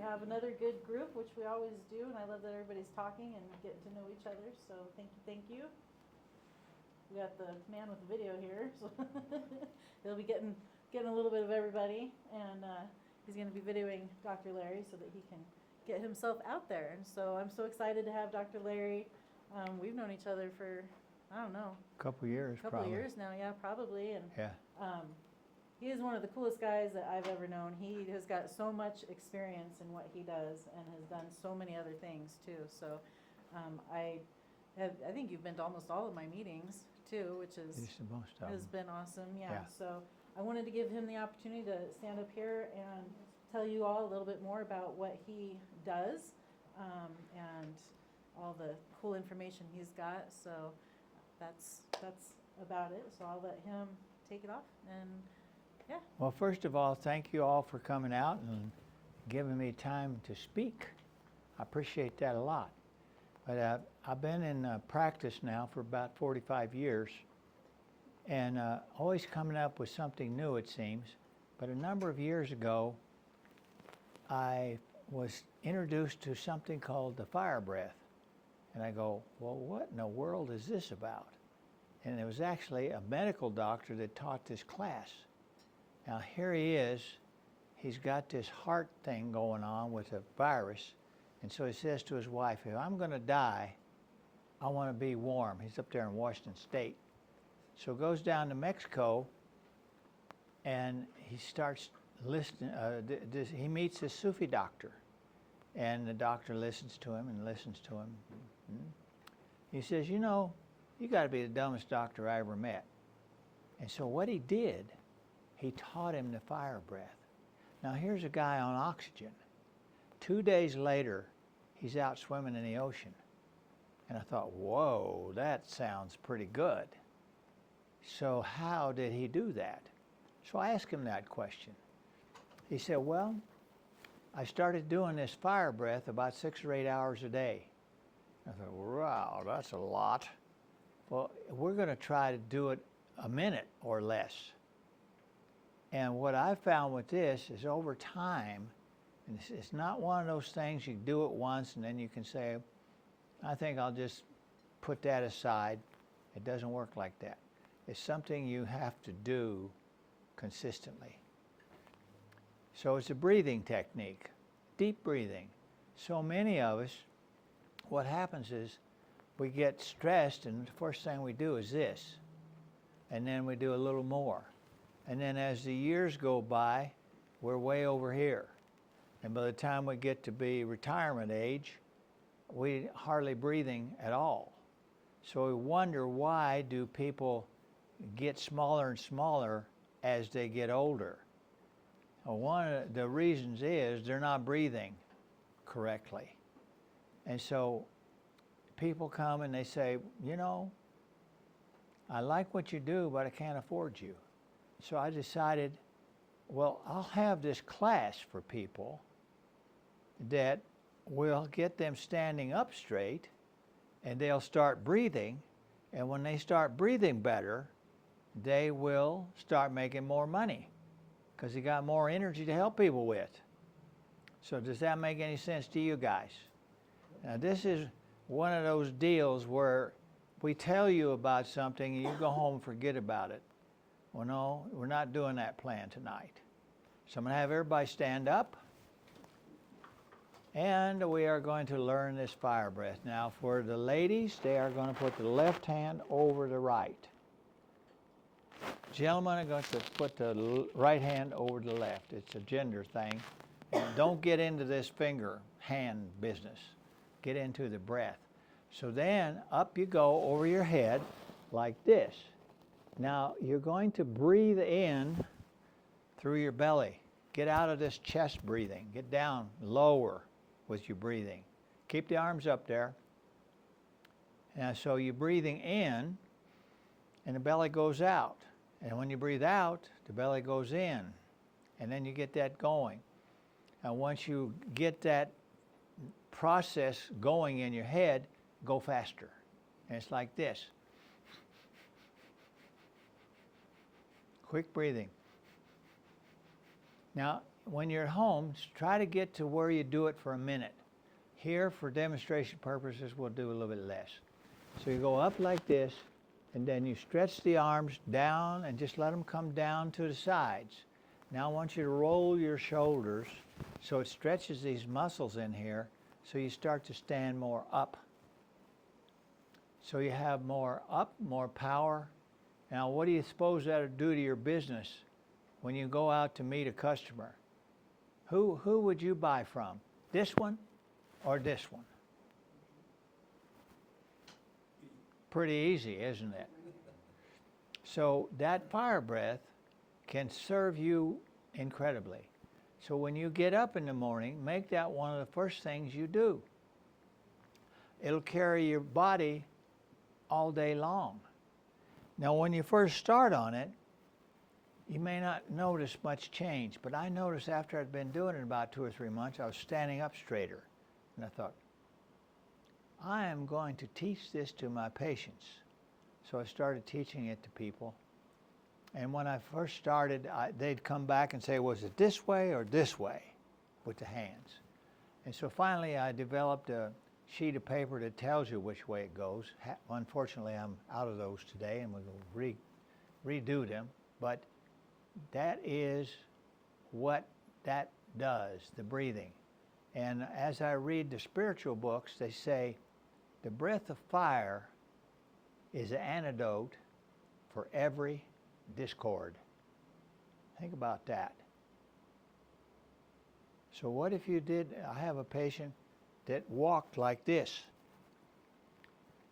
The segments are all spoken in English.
have another good group, which we always do, and I love that everybody's talking and getting to know each other, so thank you. We got the man with the video here, so he'll be getting a little bit of everybody, and he's going to be videoing Dr. Larry so that he can get himself out there. And so I'm so excited to have Dr. Larry. We've known each other for, I don't know, a couple years now, yeah, probably. And yeah. He is one of the coolest guys that I've ever known. He has got so much experience in what he does and has done so many other things too. So I think you've been to almost all of my meetings too, which has been awesome. Yeah. So I wanted to give him the opportunity to stand up here and tell you all a little bit more about what he does and all the cool information he's got. So that's about it. So I'll let him take it off and yeah. Well, first of all, thank you all for coming out and giving me time to speak. I appreciate that a lot. But I've been in practice now for about 45 years and always coming up with something new, it seems. But a number of years ago, I was introduced to something called the fire breath. And I go, well, what in the world is this about? And it was actually a medical doctor that taught this class. Now here he is, he's got this heart thing going on with a virus. And so he says to his wife, if I'm going to die, I want to be warm. He's up there in Washington State. So goes down to Mexico and he starts listening. He meets this Sufi doctor. And the doctor listens to him and listens to him. He says, you know, you got to be the dumbest doctor I ever met. And so what he did, he taught him the fire breath. Now here's a guy on oxygen. 2 days later, he's out swimming in the ocean. And I thought, whoa, that sounds pretty good. So how did he do that? So I asked him that question. He said, well, I started doing this fire breath about 6 or 8 hours a day. I thought, wow, that's a lot. Well, we're going to try to do it a minute or less. And what I found with this is over time, and it's not one of those things you do it once and then you can say, I think I'll just put that aside. It doesn't work like that. It's something you have to do consistently. So it's a breathing technique, deep breathing. So many of us, what happens is we get stressed and the first thing we do is this. And then we do a little more. And then as the years go by, we're way over here. And by the time we get to be retirement age, we hardly breathing at all. So we wonder, why do people get smaller and smaller as they get older? Well, one of the reasons is they're not breathing correctly. And so people come and they say, you know, I like what you do, but I can't afford you. So I decided, well, I'll have this class for people that will get them standing up straight and they'll start breathing. And when they start breathing better, they will start making more money because they got more energy to help people with. So does that make any sense to you guys? Now this is one of those deals where we tell you about something and you go home and forget about it. Well, no, we're not doing that plan tonight. So I'm going to have everybody stand up. And we are going to learn this fire breath. Now for the ladies, they are going to put the left hand over the right. Gentlemen are going to put the right hand over the left. It's a gender thing. And don't get into this finger hand business. Get into the breath. So then up you go over your head like this. Now you're going to breathe in through your belly. Get out of this chest breathing. Get down lower with your breathing. Keep the arms up there. And so you're breathing in and the belly goes out. And when you breathe out, the belly goes in. And then you get that going. And once you get that process going in your head, go faster. And it's like this. Quick breathing. Now, when you're at home, try to get to where you do it for a minute. Here, for demonstration purposes, we'll do a little bit less. So you go up like this, and then you stretch the arms down and just let them come down to the sides. Now I want you to roll your shoulders so it stretches these muscles in here, so you start to stand more up. So you have more up, more power. Now what do you suppose that'll do to your business when you go out to meet a customer? Who would you buy from? This one or this one? Pretty easy, isn't it? So that fire breath can serve you incredibly. So when you get up in the morning, make that one of the first things you do. It'll carry your body all day long. Now when you first start on it, you may not notice much change, but I noticed after I'd been doing it about 2 or 3 months, I was standing up straighter. And I thought, I am going to teach this to my patients. So I started teaching it to people. And when I first started, they'd come back and say, was it this way or this way with the hands? And so finally I developed a sheet of paper that tells you which way it goes. Unfortunately, I'm out of those today, and we'll redo them. But that is what that does, the breathing. And as I read the spiritual books, they say the breath of fire is an antidote for every discord. Think about that. So what if you did, I have a patient that walked like this.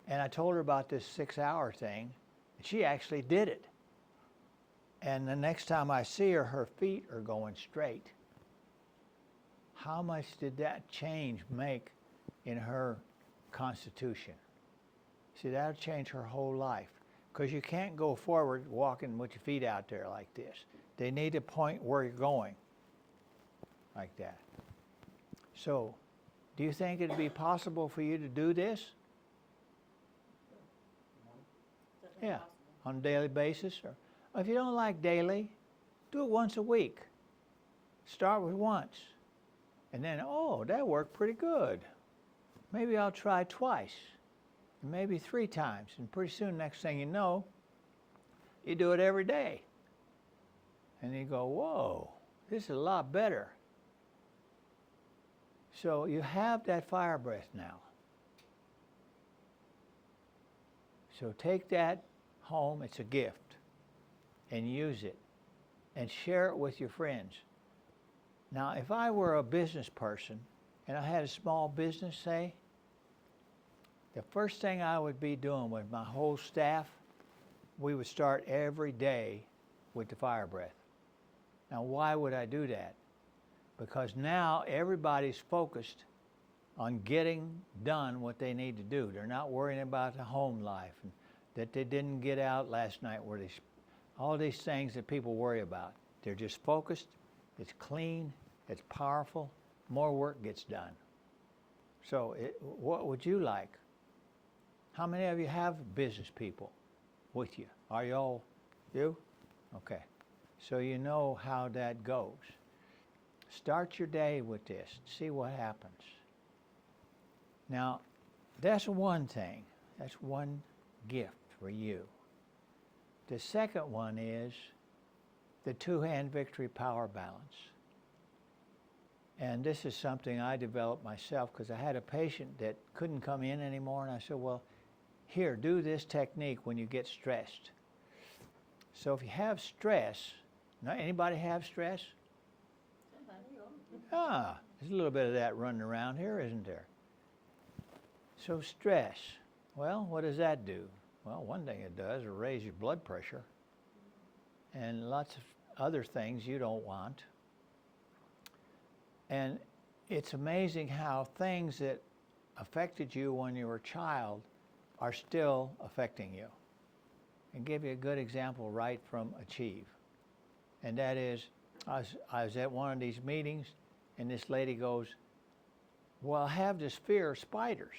And I told her about this 6-hour thing, and she actually did it. And the next time I see her, her feet are going straight. How much did that change make in her constitution? See, that'll change her whole life. Because you can't go forward walking with your feet out there like this. They need to point where you're going, like that. So, do you think it'd be possible for you to do this? Yeah, on a daily basis. Or if you don't like daily, do it once a week. Start with once. And then, oh, that worked pretty good. Maybe I'll try twice. Maybe 3 times. And pretty soon, next thing you know, you do it every day. And you go, whoa, this is a lot better. So you have that fire breath now. So take that home, it's a gift, and use it, and share it with your friends. Now, if I were a business person, and I had a small business, say, the first thing I would be doing with my whole staff, we would start every day with the fire breath. Now, why would I do that? Because now everybody's focused on getting done what they need to do. They're not worrying about the home life and that they didn't get out last night, all these things that people worry about. They're just focused, it's clean, it's powerful, more work gets done. So what would you like? How many of you have business people with you? Are you all you? Okay. So you know how that goes. Start your day with this. See what happens. Now, that's one thing. That's one gift for you. The second one is the 2-hand victory power balance. And this is something I developed myself because I had a patient that couldn't come in anymore, and I said, well, here, do this technique when you get stressed. So if you have stress, now anybody have stress? There's a little bit of that running around here, isn't there? So stress, well, what does that do? Well, one thing it does is raise your blood pressure and lots of other things you don't want. And it's amazing how things that affected you when you were a child are still affecting you. And give you a good example right from Achieve. And that is, I was at one of these meetings, and this lady goes, well, I have this fear of spiders.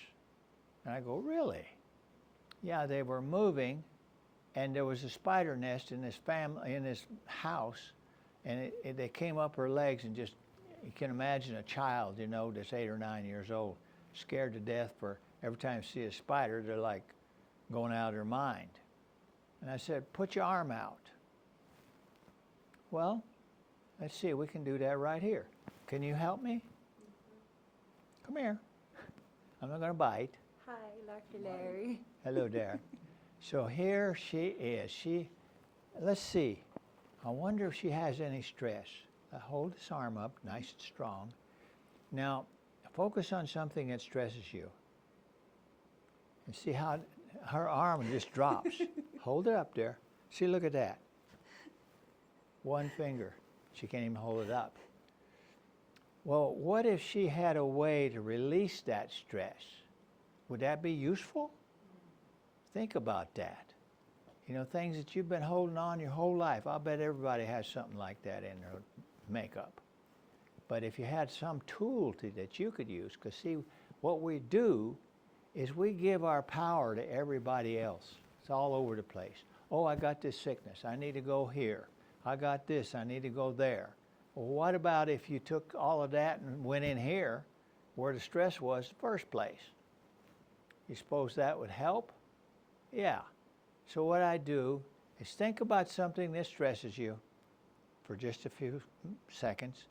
And I go, really? Yeah, they were moving, and there was a spider nest in this house, And they came up her legs, and just, you can imagine a child, you know, that's 8 or 9 years old, scared to death for every time they see a spider, they're like going out of their mind. And I said, put your arm out. Well, let's see, we can do that right here. Can you help me? Come here. I'm not going to bite. Hi, Dr. Larry. Hello there. So here she is. Let's see. I wonder if she has any stress. I hold this arm up, nice and strong. Now, focus on something that stresses you. And see how her arm just drops. Hold it up there. See, look at that. One finger. She can't even hold it up. Well, what if she had a way to release that stress? Would that be useful? Think about that. You know, things that you've been holding on your whole life. I'll bet everybody has something like that in their makeup. But if you had some tool that you could use, because see, what we do is we give our power to everybody else. It's all over the place. Oh, I got this sickness. I need to go here. I got this. I need to go there. Well, what about if you took all of that and went in here where the stress was in the first place? You suppose that would help? Yeah. So what I do is think about something that stresses you for just a few seconds.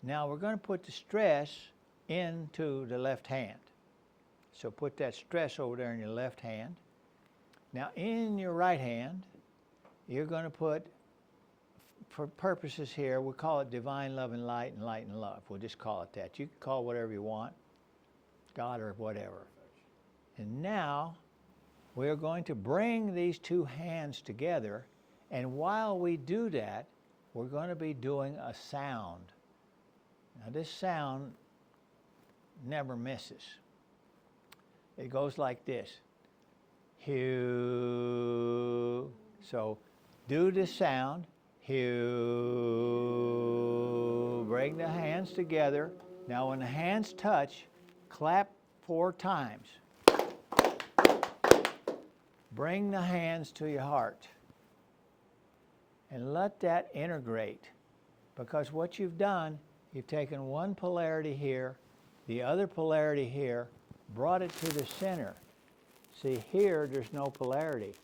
Now we're going to put the stress into the left hand. So put that stress over there in your left hand. Now in your right hand, you're going to put, for purposes here, we call it divine love and light and love. We'll just call it that. You can call it whatever you want, God or whatever. And now we're going to bring these two hands together, and while we do that, we're going to be doing a sound. Now this sound never misses. It goes like this. Hue. So do the sound. Hue. Bring the hands together. Now when the hands touch, clap 4 times. Bring the hands to your heart and let that integrate, because what you've done, you've taken one polarity here, the other polarity here, brought it to the center. See, here there's no polarity.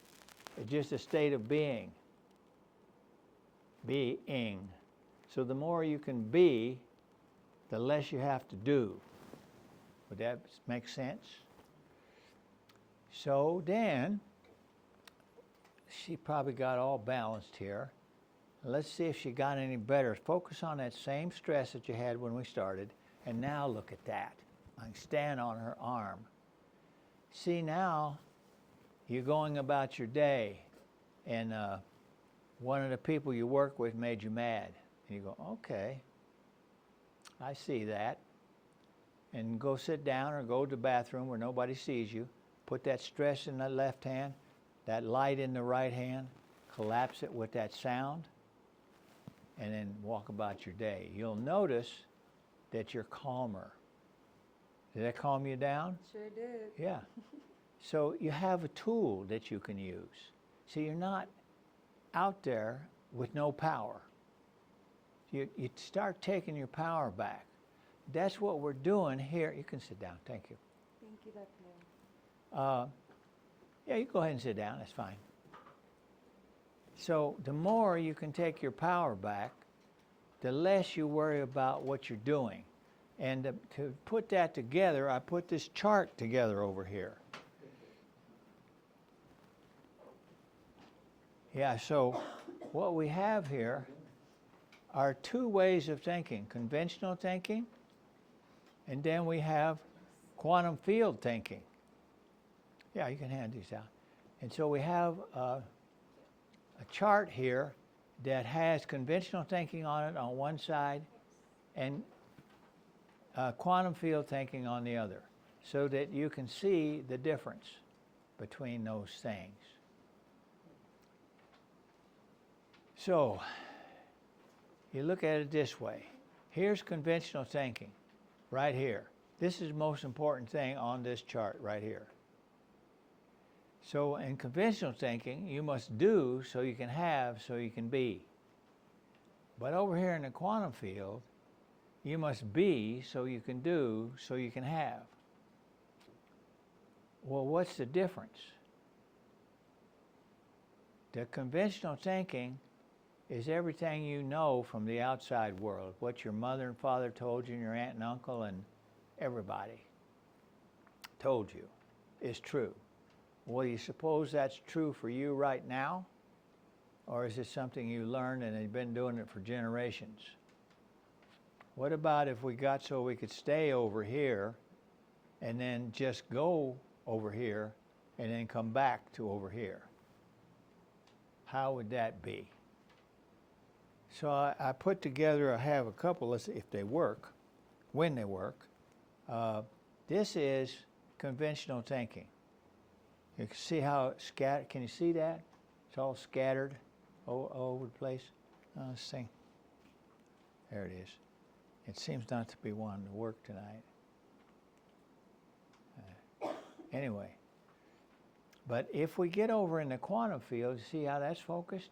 It's just a state of being. Being. So the more you can be, the less you have to do. Would that make sense? So then, she probably got all balanced here. Let's see if she got any better. Focus on that same stress that you had when we started. And now look at that. I can stand on her arm. See, now you're going about your day, and one of the people you work with made you mad. And you go, okay, I see that. And go sit down or go to the bathroom where nobody sees you. Put that stress in the left hand, that light in the right hand, collapse it with that sound, and then walk about your day. You'll notice that you're calmer. Did that calm you down? Sure did. Yeah. So you have a tool that you can use. So you're not out there with no power. You start taking your power back. That's what we're doing here. You can sit down. Thank you. Thank you, Dr. Larry. Yeah, you go ahead and sit down. That's fine. So the more you can take your power back, the less you worry about what you're doing. And to put that together, I put this chart together over here. Yeah, so what we have here are 2 ways of thinking: conventional thinking, and then we have quantum field thinking. Yeah, you can hand these out. And so we have a chart here that has conventional thinking on it on one side and quantum field thinking on the other, so that you can see the difference between those things. So you look at it this way. Here's conventional thinking right here. This is the most important thing on this chart right here. So in conventional thinking, you must do so you can have, so you can be. But over here in the quantum field, you must be so you can do, so you can have. Well, what's the difference? The conventional thinking is everything you know from the outside world, what your mother and father told you and your aunt and uncle and everybody told you is true. Well, do you suppose that's true for you right now? Or is it something you learned and have been doing it for generations? What about if we got so we could stay over here and then just go over here and then come back to over here? How would that be? So I put together, I have a couple, let's see if they work, when they work. This is conventional thinking. You can see how it's scattered. Can you see that? It's all scattered all over the place. Let's see. There it is. It seems not to be wanting to work tonight. Anyway. But if we get over in the quantum field, see how that's focused?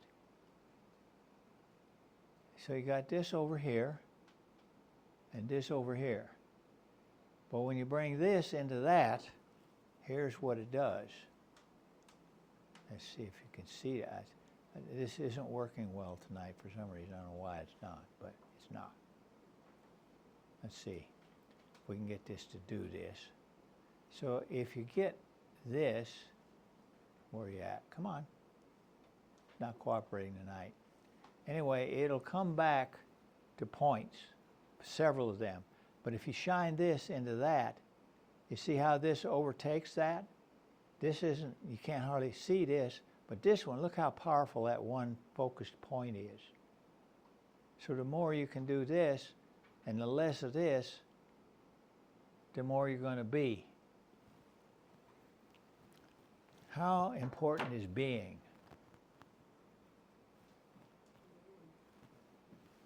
So you got this over here and this over here. But when you bring this into that, here's what it does. Let's see if you can see that. This isn't working well tonight for some reason. I don't know why it's not, but it's not. Let's see if we can get this to do this. So if you get this, where are you at? Come on. It's not cooperating tonight. Anyway, it'll come back to points, several of them. But if you shine this into that, you see how this overtakes that? This isn't, you can't hardly see this, but this one, look how powerful that one focused point is. So the more you can do this, and the less of this, the more you're going to be. How important is being?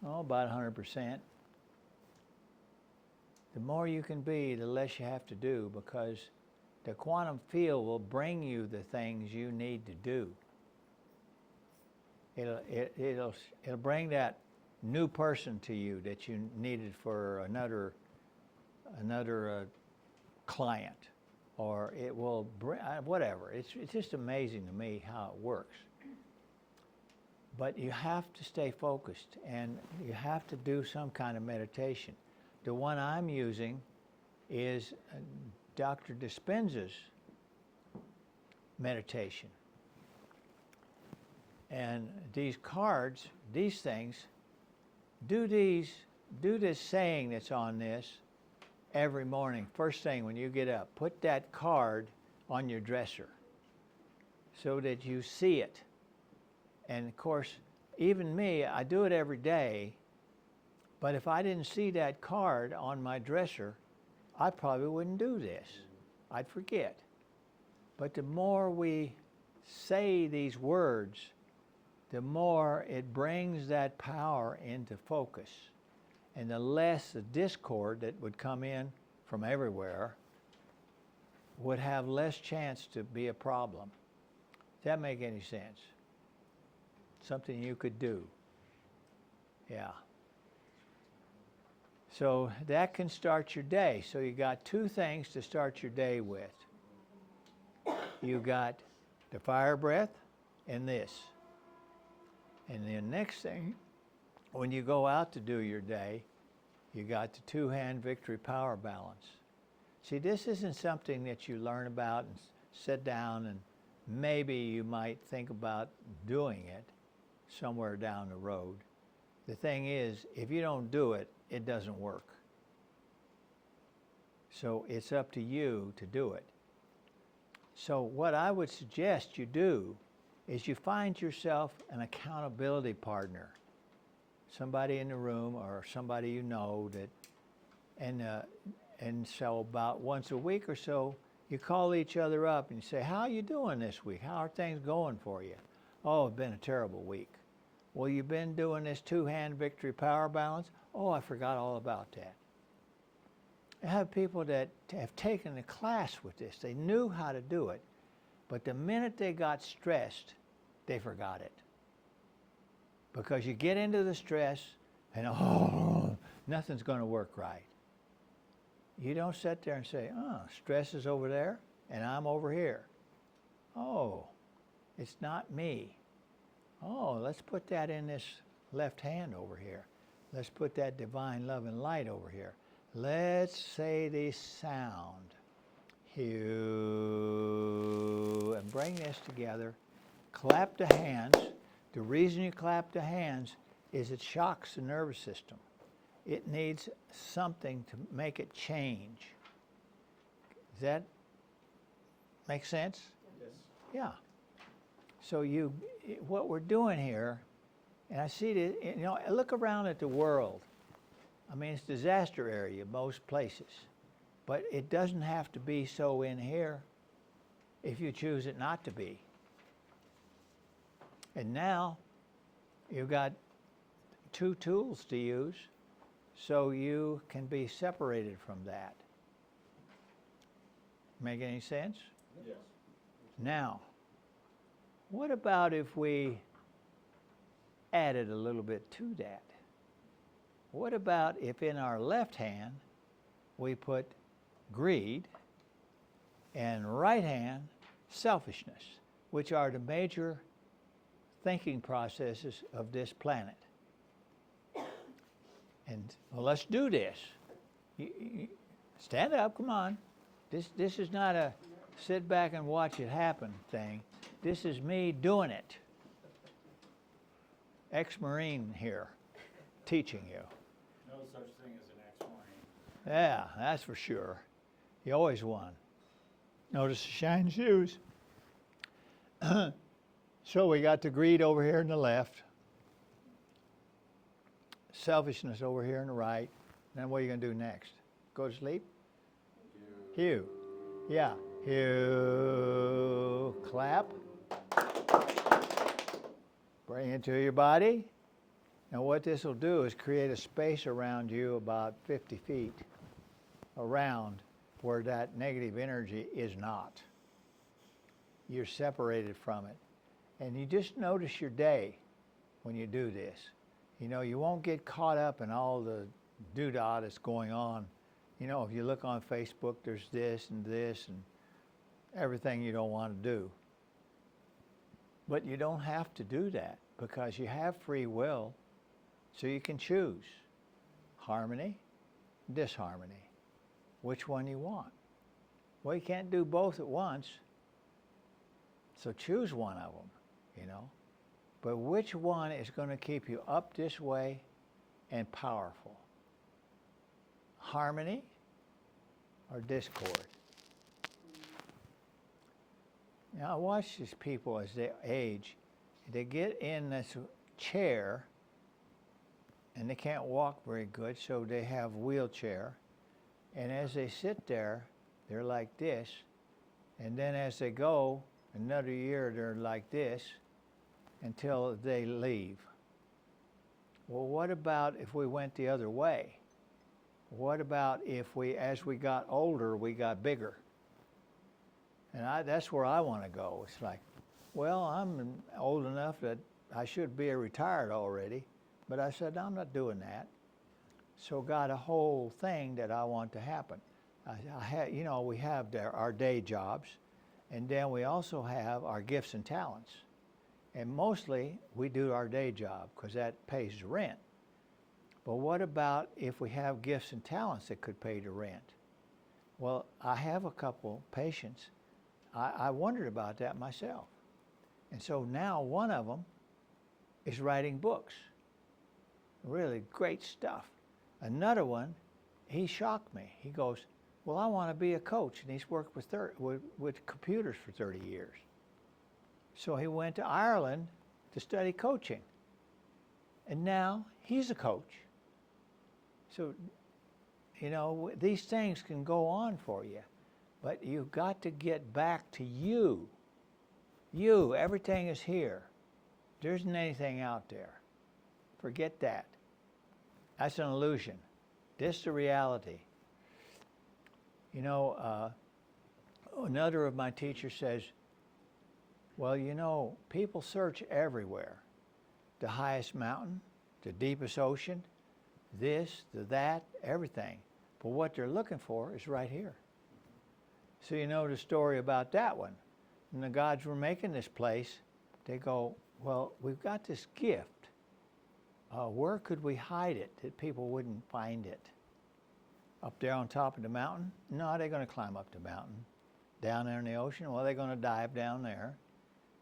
Oh, about 100%. The more you can be, the less you have to do, because the quantum field will bring you the things you need to do. It'll bring that new person to you that you needed for another client, or it will bring whatever. It's just amazing to me how it works. But you have to stay focused, and you have to do some kind of meditation. The one I'm using is Dr. Dispenza's meditation. And these cards, these things, do this saying that's on this every morning. First thing when you get up, put that card on your dresser so that you see it. And of course, even me, I do it every day, but if I didn't see that card on my dresser, I probably wouldn't do this. I'd forget. But the more we say these words, the more it brings that power into focus. And the less the discord that would come in from everywhere would have less chance to be a problem. Does that make any sense? Something you could do. Yeah. So that can start your day. So you got two things to start your day with. You got the fire breath and this. And the next thing, when you go out to do your day, you got the two-hand victory power balance. See, this isn't something that you learn about and sit down and maybe you might think about doing it somewhere down the road. The thing is, if you don't do it, it doesn't work. So it's up to you to do it. So what I would suggest you do is you find yourself an accountability partner, somebody in the room or somebody you know that, and so about once a week or so, you call each other up and you say, how are you doing this week? How are things going for you? Oh, it's been a terrible week. Well, you've been doing this two-hand victory power balance? Oh, I forgot all about that. I have people that have taken a class with this. They knew how to do it, but the minute they got stressed, they forgot it. Because you get into the stress and, oh, nothing's going to work right. You don't sit there and say, oh, stress is over there and I'm over here. Oh, it's not me. Oh, let's put that in this left hand over here. Let's put that divine love and light over here. Let's say the sound. Hue. And bring this together. Clap the hands. The reason you clap the hands is it shocks the nervous system. It needs something to make it change. Does that make sense? Yes. Yeah. So what we're doing here, and I see that, look around at the world. I mean, it's disaster area most places, but it doesn't have to be so in here if you choose it not to be. And now you've got 2 tools to use so you can be separated from that. Make any sense? Yes. Now, what about if we added a little bit to that? What about if in our left hand we put greed and right hand selfishness, which are the major thinking processes of this planet? And well, let's do this. Stand up, come on. This is not a sit back and watch it happen thing. This is me doing it. Ex-Marine here, teaching you. No such thing as an ex-Marine. Yeah, that's for sure. You always won. Notice the shiny shoes. So we got the greed over here in the left, selfishness over here in the right. Then what are you going to do next? Go to sleep? Hue. Yeah. Hue. Clap. Bring it to your body. Now what this will do is create a space around you about 50 feet around where that negative energy is not. You're separated from it. And you just notice your day when you do this. You won't get caught up in all the doo-dah that's going on. If you look on Facebook, there's this and everything you don't want to do. But you don't have to do that because you have free will, so you can choose harmony, disharmony, which one you want. Well, you can't do both at once, so choose one of them, But which one is going to keep you up this way and powerful? Harmony or discord? Now, I watch these people as they age. They get in this chair, and they can't walk very good, so they have a wheelchair. And as they sit there, they're like this. And then as they go, another year, they're like this until they leave. Well, what about if we went the other way? What about if as we got older, we got bigger? And that's where I want to go. It's like, well, I'm old enough that I should be retired already, but I said, I'm not doing that. So got a whole thing that I want to happen. We have our day jobs, and then we also have our gifts and talents. And mostly we do our day job because that pays the rent. But what about if we have gifts and talents that could pay the rent? Well, I have a couple patients. I wondered about that myself. And so now one of them is writing books. Really great stuff. Another one, he shocked me. He goes, well, I want to be a coach. And he's worked with computers for 30 years. So he went to Ireland to study coaching. And now he's a coach. So, these things can go on for you. But you've got to get back to you. You, everything is here. There isn't anything out there. Forget that. That's an illusion. This is the reality. Another of my teachers says, well, people search everywhere. the highest mountain, the deepest ocean, this, the that, everything. But what they're looking for is right here. So you know the story about that one. When the gods were making this place, they go, well, we've got this gift. Where could we hide it that people wouldn't find it? Up there on top of the mountain? No, they're going to climb up the mountain. Down there in the ocean? Well, they're going to dive down there.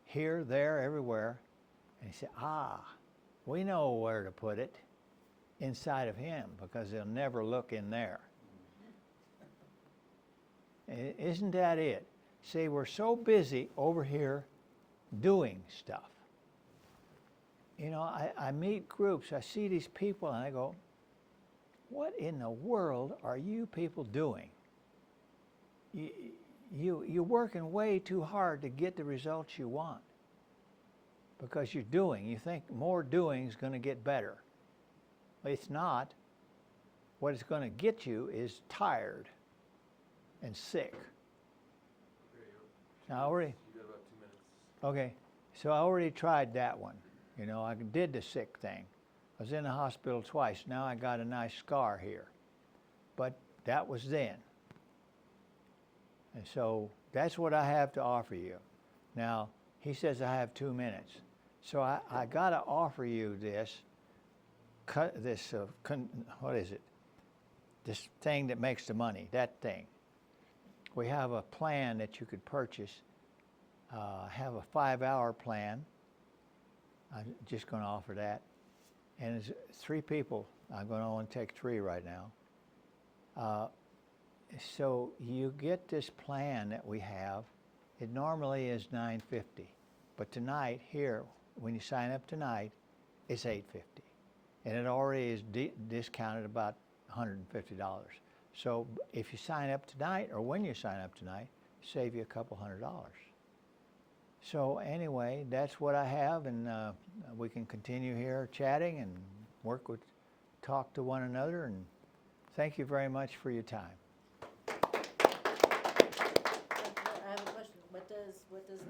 Here, there, everywhere. And he said, we know where to put it. Inside of him, because they'll never look in there. Isn't that it? See, we're so busy over here doing stuff. You know, I meet groups, I see these people, and I go, what in the world are you people doing? You're working way too hard to get the results you want. Because you're doing. You think more doing is going to get better. It's not. What it's going to get you is tired and sick. Now, I already, You got about 2 minutes. okay, so I already tried that one. You know, I did the sick thing. I was in the hospital twice. Now I got a nice scar here. But that was then. And so that's what I have to offer you. Now, he says I have 2 minutes. So I got to offer you this, what is it? This thing that makes the money, that thing. We have a plan that you could purchase. Have a 5-hour plan. I'm just going to offer that. And it's 3 people. I'm going to only take 3 right now. So you get this plan that we have. It normally is $950. But tonight, here, when you sign up tonight, it's $850. And it already is discounted about $150. So if you sign up tonight, or when you sign up tonight, save you a couple $100. So anyway, that's what I have, and we can continue here chatting and talk to one another, and thank you very much for your time. I have a question. What does